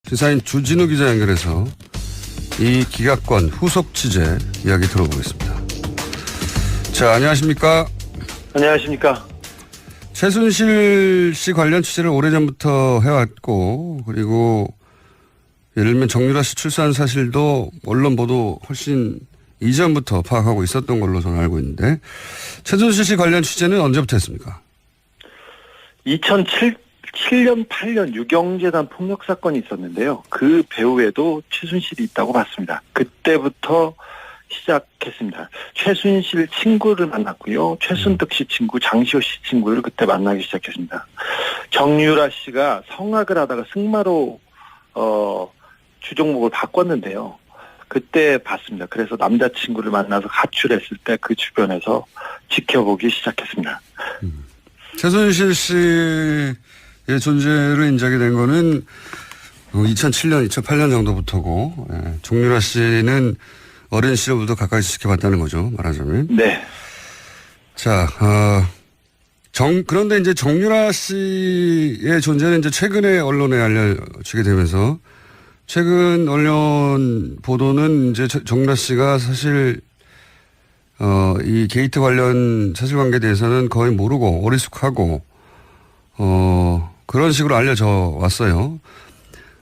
시사인 주진우 기자 연결해서 이 기각권 후속 취재 이야기 들어보겠습니다. 자, 안녕하십니까? 안녕하십니까? 최순실 씨 관련 취재를 오래전부터 해왔고, 그리고 예를 들면 정유라 씨 출산 사실도 언론 보도 훨씬 이전부터 파악하고 있었던 걸로 저는 알고 있는데, 최순실 씨 관련 취재는 언제부터 했습니까? 2007년, 8년 유경재단 폭력 사건이 있었는데요. 그 배후에도 최순실이 있다고 봤습니다. 그때부터 시작했습니다. 최순실 친구를 만났고요. 최순득 씨 친구, 장시호 씨 친구를 그때 만나기 시작했습니다. 정유라 씨가 성악을 하다가 승마로 주종목을 바꿨는데요. 그때 봤습니다. 그래서 남자친구를 만나서 가출했을 때 그 주변에서 지켜보기 시작했습니다. 최순실 씨의 존재를 인정이 된 거는 2007년, 2008년 정도부터고, 정유라 씨는 어린 시절부터 가까이 지켜봤다는 거죠, 말하자면. 네. 자, 그런데 이제 정유라 씨의 존재는 이제 최근에 언론에 알려지게 되면서, 최근 언론 보도는 이제 정유라 씨가 사실, 이 게이트 관련 사실관계에 대해서는 거의 모르고 어리숙하고, 그런 식으로 알려져 왔어요.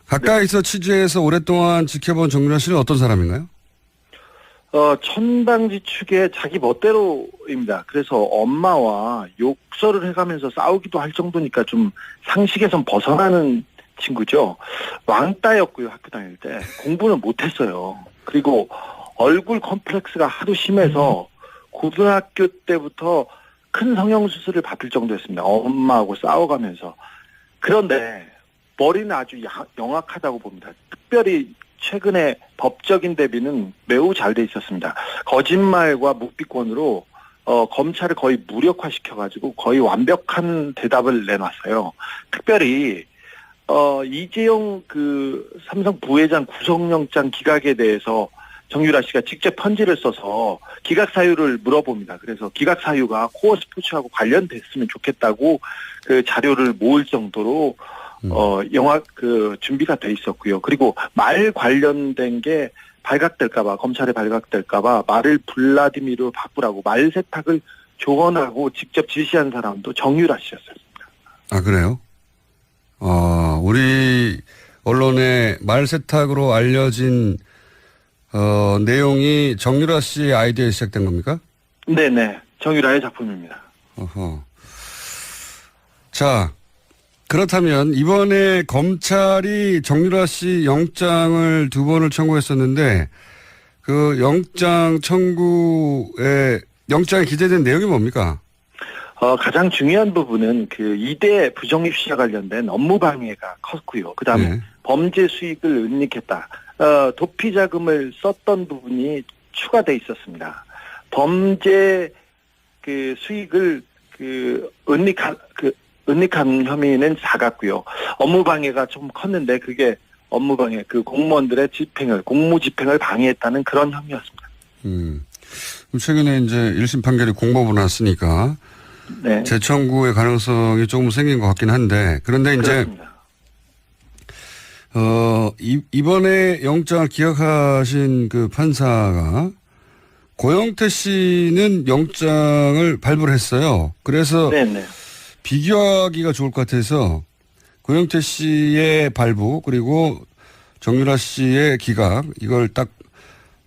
가까이서 취재해서 오랫동안 지켜본 정유라 씨는 어떤 사람인가요? 천방지축의 자기 멋대로입니다. 그래서 엄마와 욕설을 해가면서 싸우기도 할 정도니까 좀 상식에선 벗어나는 친구죠. 왕따였고요, 학교 다닐 때. 공부는 못했어요. 그리고 얼굴 컴플렉스가 하도 심해서 고등학교 때부터 큰 성형수술을 받을 정도였습니다. 엄마하고 싸워가면서. 그런데 머리는 아주 영악하다고 봅니다. 특별히 최근에 법적인 대비는 매우 잘 돼 있었습니다. 거짓말과 묵비권으로 검찰을 거의 무력화시켜가지고 거의 완벽한 대답을 내놨어요. 특별히 이재용 그 삼성 부회장 구속영장 기각에 대해서 정유라 씨가 직접 편지를 써서 기각 사유를 물어봅니다. 그래서 기각 사유가 코어 스포츠하고 관련됐으면 좋겠다고 그 자료를 모을 정도로 준비가 돼 있었고요. 그리고 말 관련된 게 발각될까봐, 검찰에 발각될까봐 말을 블라디미르로 바꾸라고 말 세탁을 조언하고 직접 지시한 사람도 정유라 씨였습니다. 아, 그래요? 우리 언론에 말 세탁으로 알려진 내용이 정유라 씨의 아이디어에 시작된 겁니까? 네네. 정유라의 작품입니다. 어허. 자, 그렇다면 이번에 검찰이 정유라 씨 영장을 2번을 청구했었는데 그 영장 청구에 영장에 기재된 내용이 뭡니까? 가장 중요한 부분은 그 이대 부정입시와 관련된 업무 방해가 컸고요. 그다음에 네. 범죄 수익을 은닉했다. 도피 자금을 썼던 부분이 추가돼 있었습니다. 범죄 그 수익을 은닉한 혐의는 작았고요. 업무 방해가 좀 컸는데 그게 업무 방해, 그 공무원들의 공무 집행을 방해했다는 그런 혐의였습니다. 최근에 이제 1심 판결이 공법으로 났으니까 네. 재청구의 가능성이 조금 생긴 것 같긴 한데 그런데 이제 그렇습니다. 이번에 영장을 기각하신 그 판사가 고영태 씨는 영장을 발부를 했어요. 그래서 네네. 비교하기가 좋을 것 같아서 고영태 씨의 발부 그리고 정유라 씨의 기각 이걸 딱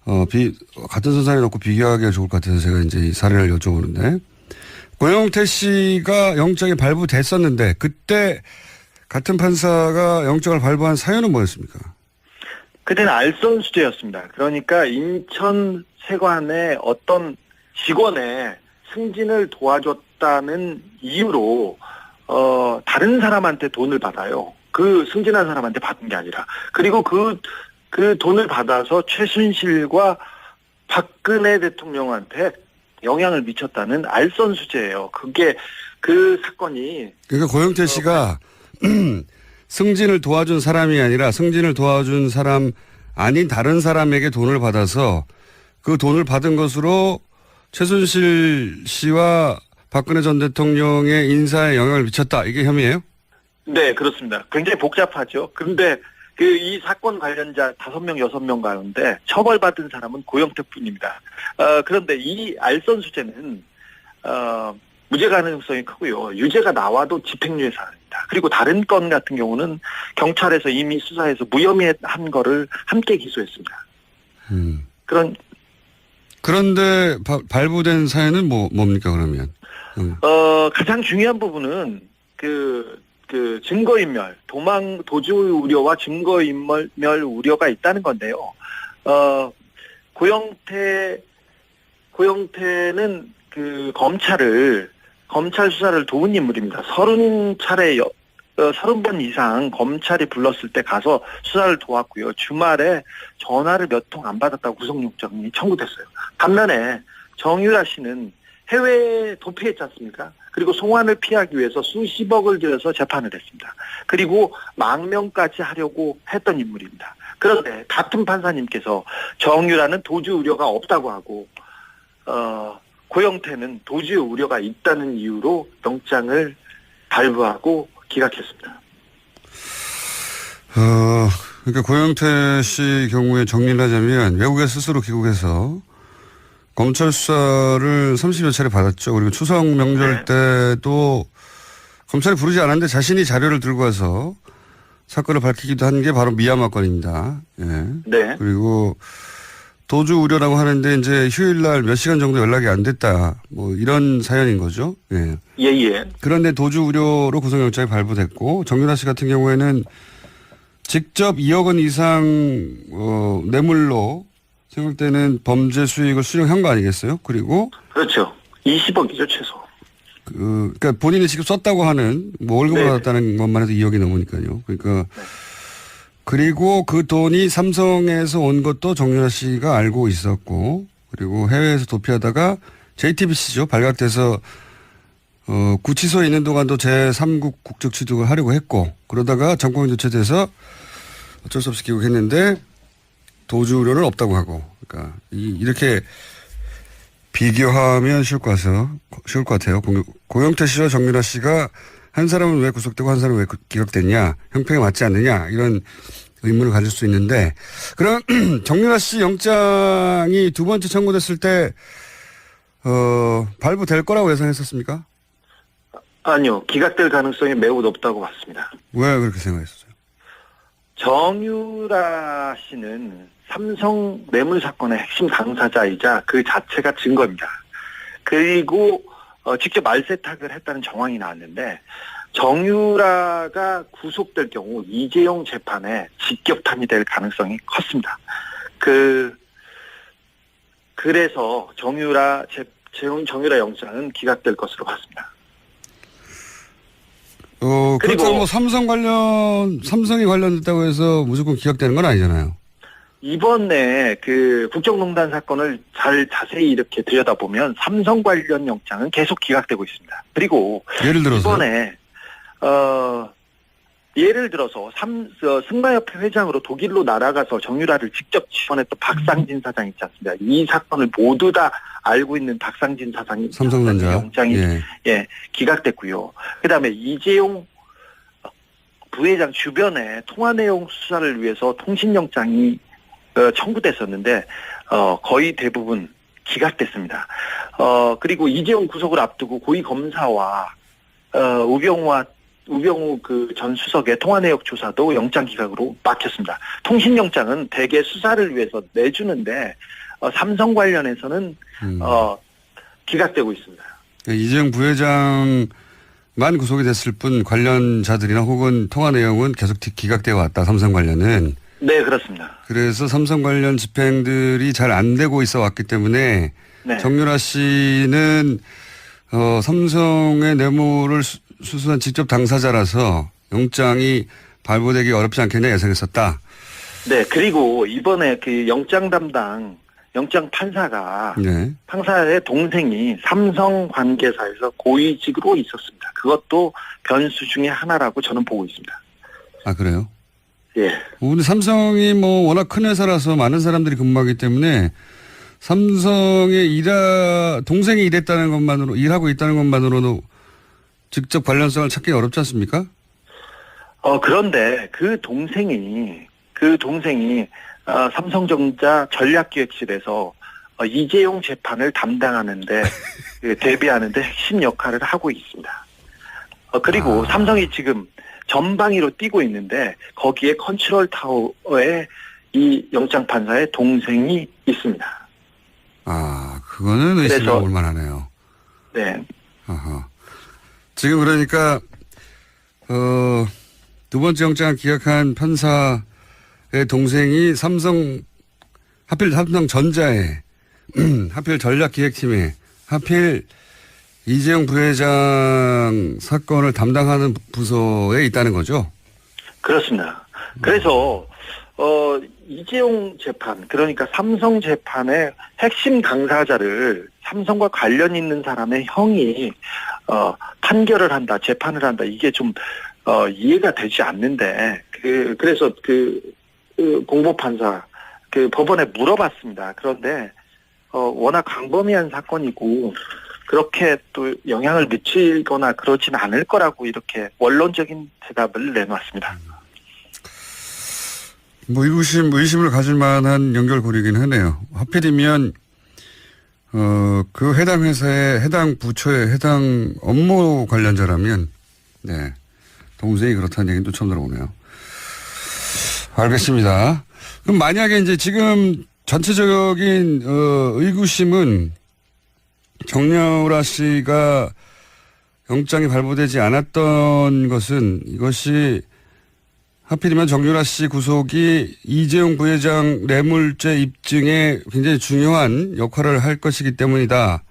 같은 선상에 놓고 비교하기가 좋을 것 같아서 제가 이제 이 사례를 여쭤보는데 고영태 씨가 영장이 발부됐었는데 그때 같은 판사가 영장을 발부한 사유는 뭐였습니까? 그때는 알선수재였습니다. 그러니까 인천 세관의 어떤 직원의 승진을 도와줬다는 이유로 다른 사람한테 돈을 받아요. 그 승진한 사람한테 받은 게 아니라. 그리고 그 돈을 받아서 최순실과 박근혜 대통령한테 영향을 미쳤다는 알선수재예요. 그게 그 사건이. 그러니까 고영태 씨가 승진을 도와준 사람이 아니라 승진을 도와준 사람 아닌 다른 사람에게 돈을 받아서 그 돈을 받은 것으로 최순실 씨와 박근혜 전 대통령의 인사에 영향을 미쳤다. 이게 혐의예요? 네, 그렇습니다. 굉장히 복잡하죠. 그런데 이 사건 관련자 5명, 6명 가운데 처벌받은 사람은 고영태뿐입니다. 그런데 이 알선수재는 무죄 가능성이 크고요. 유죄가 나와도 집행유예 사안입니다. 그리고 다른 건 같은 경우는 경찰에서 이미 수사해서 무혐의한 거를 함께 기소했습니다. 그런데 발부된 사연은 뭡니까 그러면? 가장 중요한 부분은 증거인멸, 도주 우려와 증거인멸 우려가 있다는 건데요. 고영태는 검찰 수사를 도운 인물입니다. 30번 이상 검찰이 불렀을 때 가서 수사를 도왔고요. 주말에 전화를 몇 통 안 받았다고 구속영장이 청구됐어요. 반면에 정유라 씨는 해외에 도피했지 않습니까? 그리고 송환을 피하기 위해서 수십억을 들여서 재판을 했습니다. 그리고 망명까지 하려고 했던 인물입니다. 그런데 같은 판사님께서 정유라는 도주 우려가 없다고 하고 고영태는 도주 우려가 있다는 이유로 영장을 발부하고 기각했습니다. 그러니까 고영태 씨 경우에 정리를 하자면 외국에 스스로 귀국해서 검찰 수사를 30여 차례 받았죠. 그리고 추석 명절 때도 검찰이 부르지 않았는데 자신이 자료를 들고 와서 사건을 밝히기도 한 게 바로 미얀마 건입니다. 예. 네. 그리고 도주 우려라고 하는데 이제 휴일날 몇 시간 정도 연락이 안 됐다. 이런 사연인 거죠. 예. 예. 그런데 도주 우려로 구속영장이 발부됐고 정유라 씨 같은 경우에는 직접 2억 원 이상 뇌물로 생각되는 범죄 수익을 수령한 거 아니겠어요? 그리고 그렇죠. 20억이죠 최소. 그러니까 본인이 직접 썼다고 하는 월급을 받았다는 것만 해도 2억이 넘으니까요. 그러니까 그리고 그 돈이 삼성에서 온 것도 정유라 씨가 알고 있었고 그리고 해외에서 도피하다가 JTBC죠. 발각돼서 구치소에 있는 동안도 제3국 국적 취득을 하려고 했고 그러다가 정권 교체돼서 어쩔 수 없이 귀국했는데 도주 우려는 없다고 하고 그러니까 이렇게 비교하면 쉬울 것 같아요. 고영태 씨와 정유라 씨가 한 사람은 왜 구속되고 한 사람은 왜 기각됐냐 형평에 맞지 않느냐 이런 의문을 가질 수 있는데 그럼 정유라 씨 영장이 두 번째 청구됐을 때 발부될 거라고 예상했었습니까? 아니요. 기각될 가능성이 매우 높다고 봤습니다. 왜 그렇게 생각했었어요? 정유라 씨는 삼성 뇌물 사건의 핵심 당사자이자 그 자체가 증거입니다. 그리고 직접 말세탁을 했다는 정황이 나왔는데 정유라가 구속될 경우 이재용 재판에 직격탄이 될 가능성이 컸습니다. 그래서 정유라 영장은 기각될 것으로 봤습니다. 그리고 삼성이 관련됐다고 해서 무조건 기각되는 건 아니잖아요. 이번에 국정농단 사건을 자세히 이렇게 들여다보면 삼성 관련 영장은 계속 기각되고 있습니다. 그리고 예를 들어서 이번에 예를 들어서 승마협회 회장으로 독일로 날아가서 정유라를 직접 지원했던 박상진 사장 있지 않습니까? 이 사건을 모두 다 알고 있는 박상진 사장이 삼성전자 영장이 기각됐고요. 그다음에 이재용 부회장 주변에 통화 내용 수사를 위해서 통신영장이 청구됐었는데 거의 대부분 기각됐습니다. 그리고 이재용 구속을 앞두고 고위검사와 우병우 전 수석의 통화 내역 조사도 영장 기각으로 막혔습니다. 통신영장은 대개 수사를 위해서 내주는데 삼성 관련해서는 기각되고 있습니다. 이재용 부회장만 구속이 됐을 뿐 관련자들이나 혹은 통화 내용은 계속 기각되어 왔다. 삼성 관련은. 네, 그렇습니다. 그래서 삼성 관련 집행들이 잘 안 되고 있어 왔기 때문에 정유라 씨는 삼성의 뇌물을 수수한 직접 당사자라서 영장이 발부되기 어렵지 않겠냐 예상했었다. 네, 그리고 이번에 영장 판사가 판사의 동생이 삼성 관계사에서 고위직으로 있었습니다. 그것도 변수 중에 하나라고 저는 보고 있습니다. 아, 그래요? 예. 근데 삼성이 워낙 큰 회사라서 많은 사람들이 근무하기 때문에 삼성의 동생이 일하고 있다는 것만으로도 직접 관련성을 찾기 어렵지 않습니까? 그런데 그 동생이 삼성전자 전략기획실에서 이재용 재판을 담당하는데 대비하는데 핵심 역할을 하고 있습니다. 그리고 삼성이 지금 전방위로 뛰고 있는데 거기에 컨트롤 타워에 이 영장 판사의 동생이 있습니다. 그거는 의심해 볼 만하네요. 네. 지금 그러니까 두 번째 영장을 기각한 판사의 동생이 하필 삼성전자에 하필 전략기획팀에 하필 이재용 부회장 사건을 담당하는 부서에 있다는 거죠? 그렇습니다. 그래서 이재용 재판, 그러니까 삼성 재판의 핵심 당사자를 삼성과 관련 있는 사람의 형이 판결을 한다, 재판을 한다, 이게 좀 이해가 되지 않는데 그래서 공보판사 법원에 물어봤습니다. 그런데 워낙 광범위한 사건이고 그렇게 또 영향을 미치거나 그러진 않을 거라고 이렇게 원론적인 대답을 내놨습니다. 의심을 가질 만한 연결고리긴 하네요. 하필이면 그 해당 회사의 해당 부처의 해당 업무 관련자라면 네, 동생이 그렇다는 얘기는 또 처음 들어보네요. 알겠습니다. 그럼 만약에 이제 지금 전체적인 의구심은 정유라 씨가 영장이 발부되지 않았던 것은 이것이 하필이면 정유라 씨 구속이 이재용 부회장 뇌물죄 입증에 굉장히 중요한 역할을 할 것이기 때문이다.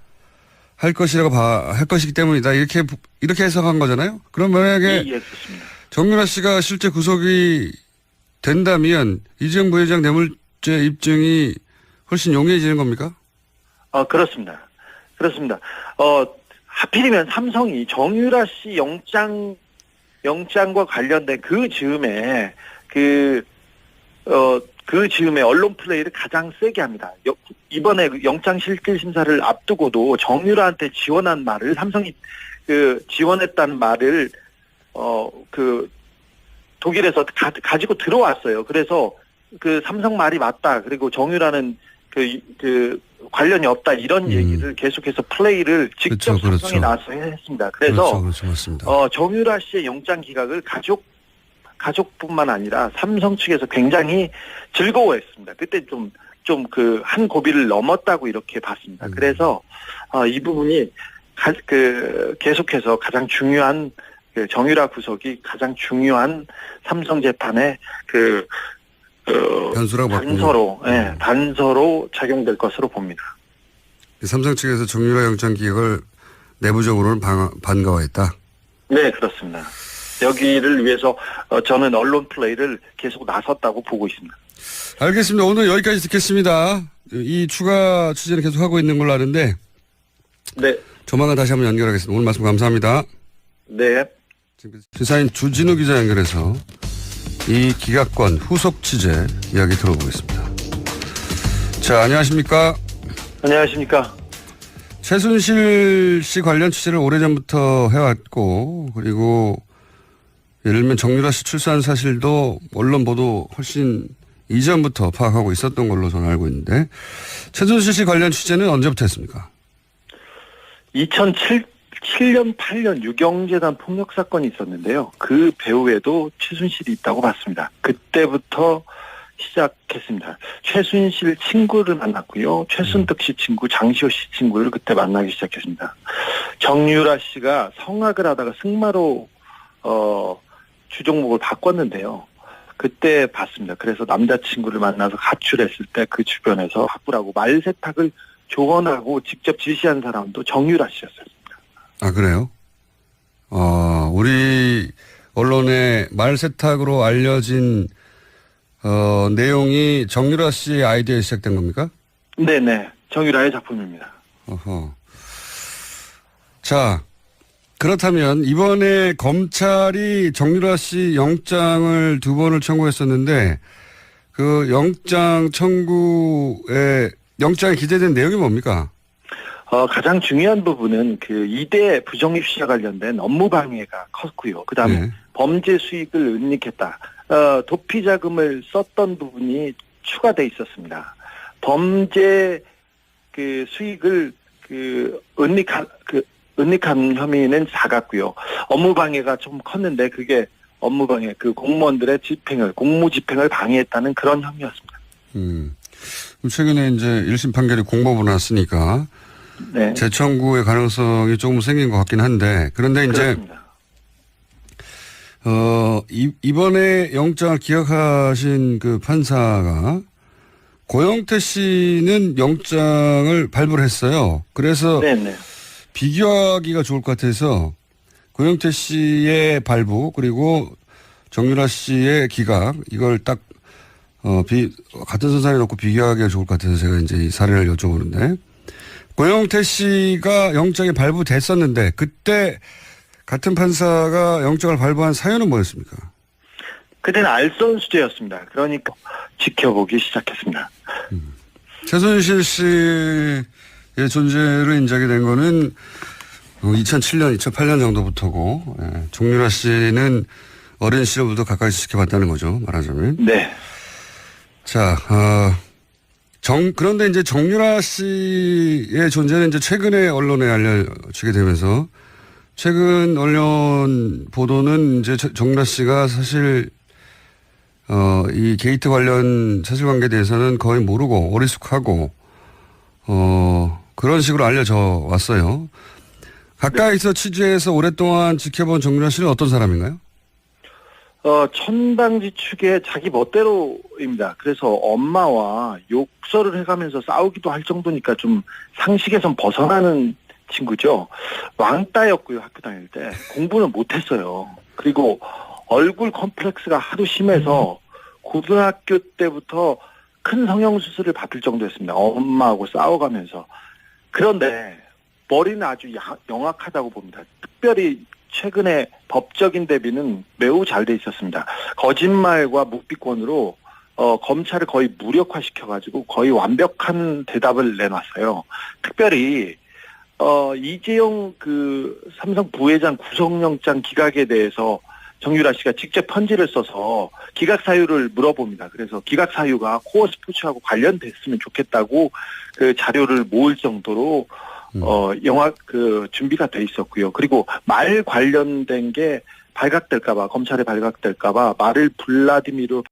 할 것이기 때문이다. 이렇게 해석한 거잖아요. 그럼 만약에 그렇습니다. 정유라 씨가 실제 구속이 된다면 이재용 부회장 뇌물죄 입증이 훨씬 용이해지는 겁니까? 그렇습니다. 하필이면 삼성이 정유라 씨 영장과 관련된 그 즈음에 언론 플레이를 가장 세게 합니다. 이번에 영장 실질 심사를 앞두고도 정유라한테 지원한 말을 삼성이 지원했다는 말을 독일에서 가지고 들어왔어요. 그래서 삼성 말이 맞다. 그리고 정유라는 관련이 없다. 이런 얘기를 계속해서 플레이를 직접 삼성이 나와서 했습니다. 그래서 맞습니다. 정유라 씨의 영장 기각을 가족뿐만 아니라 삼성 측에서 굉장히 즐거워했습니다. 그때 한 고비를 넘었다고 이렇게 봤습니다. 그래서 이 부분이 계속해서 가장 중요한 정유라 구속이 가장 중요한 삼성 재판의 단서로 작용될 것으로 봅니다. 삼성 측에서 정유라 영장 기각을 내부적으로는 반가워했다. 네, 그렇습니다. 여기를 위해서 저는 언론 플레이를 계속 나섰다고 보고 있습니다. 알겠습니다. 오늘 여기까지 듣겠습니다. 이 추가 취재는 계속 하고 있는 걸로 아는데 네. 조만간 다시 한번 연결하겠습니다. 오늘 말씀 감사합니다. 네. 시사인 주진우 기자 연결해서 이 기각권 후속 취재 이야기 들어보겠습니다. 자, 안녕하십니까? 안녕하십니까? 최순실 씨 관련 취재를 오래전부터 해왔고, 그리고 예를 들면 정유라 씨 출산 사실도 언론 보도 훨씬 이전부터 파악하고 있었던 걸로 저는 알고 있는데, 최순실 씨 관련 취재는 언제부터 했습니까? 2007년, 8년 유경재단 폭력 사건이 있었는데요. 그 배후에도 최순실이 있다고 봤습니다. 그때부터 시작했습니다. 최순실 친구를 만났고요. 최순득 씨 친구, 장시호 씨 친구를 그때 만나기 시작했습니다. 정유라 씨가 성악을 하다가 승마로 주종목을 바꿨는데요. 그때 봤습니다. 그래서 남자친구를 만나서 가출했을 때 그 주변에서 바꾸라고 말 세탁을 조언하고 직접 지시한 사람도 정유라 씨였습니다. 아, 그래요? 우리 언론에 말 세탁으로 알려진 내용이 정유라 씨의 아이디어에 시작된 겁니까? 네네. 정유라의 작품입니다. 어허. 자, 그렇다면 이번에 검찰이 정유라 씨 영장을 2번을 청구했었는데 그 영장 청구에 영장에 기재된 내용이 뭡니까? 가장 중요한 부분은 그 2대 부정입시와 관련된 업무 방해가 컸고요. 그다음에 네. 범죄 수익을 은닉했다. 도피 자금을 썼던 부분이 추가돼 있었습니다. 범죄 그 수익을 은닉한 혐의는 작았고요. 업무 방해가 좀 컸는데 그게 업무 방해, 공무원들의 공무 집행을 방해했다는 그런 혐의였습니다. 최근에 이제 1심 판결이 공법으로 났으니까 네. 재청구의 가능성이 조금 생긴 것 같긴 한데 그런데 이제 그렇습니다. 이번에 영장을 기각하신 그 판사가 고영태 씨는 영장을 발부를 했어요. 그래서 네네. 비교하기가 좋을 것 같아서 고영태 씨의 발부 그리고 정유라 씨의 기각 이걸 딱 같은 선상에 놓고 비교하기가 좋을 것 같아서 제가 이제 이 사례를 여쭤보는데 고영태 씨가 영장이 발부됐었는데 그때 같은 판사가 영장을 발부한 사유는 뭐였습니까? 그때는 알선수재였습니다. 그러니까 지켜보기 시작했습니다. 최순실 씨의 존재를 인정하게 된 거는 2007년, 2008년 정도부터고 정유라 씨는 어린 시절부터 가까이 지켜봤다는 거죠. 말하자면. 네. 자, 그런데 이제 정유라 씨의 존재는 이제 최근에 언론에 알려지게 되면서 최근 언론 보도는 이제 정유라 씨가 사실 이 게이트 관련 사실관계에 대해서는 거의 모르고 어리숙하고 그런 식으로 알려져 왔어요. 가까이서 취재해서 오랫동안 지켜본 정유라 씨는 어떤 사람인가요? 천방지축의 자기 멋대로입니다. 그래서 엄마와 욕설을 해가면서 싸우기도 할 정도니까 좀 상식에선 벗어나는 친구죠. 왕따였고요. 학교 다닐 때. 공부는 못했어요. 그리고 얼굴 컴플렉스가 하도 심해서 고등학교 때부터 큰 성형수술을 받을 정도였습니다. 엄마하고 싸워가면서. 그런데 머리는 아주 영악하다고 봅니다. 특별히 최근에 법적인 대비는 매우 잘 돼 있었습니다. 거짓말과 묵비권으로 검찰을 거의 무력화시켜가지고 거의 완벽한 대답을 내놨어요. 특별히 이재용 삼성 부회장 구속영장 기각에 대해서 정유라 씨가 직접 편지를 써서 기각 사유를 물어봅니다. 그래서 기각 사유가 코어 스포츠하고 관련됐으면 좋겠다고 그 자료를 모을 정도로 준비가 돼 있었고요. 그리고 말 관련된 게 검찰에 발각될까봐 말을 블라디미르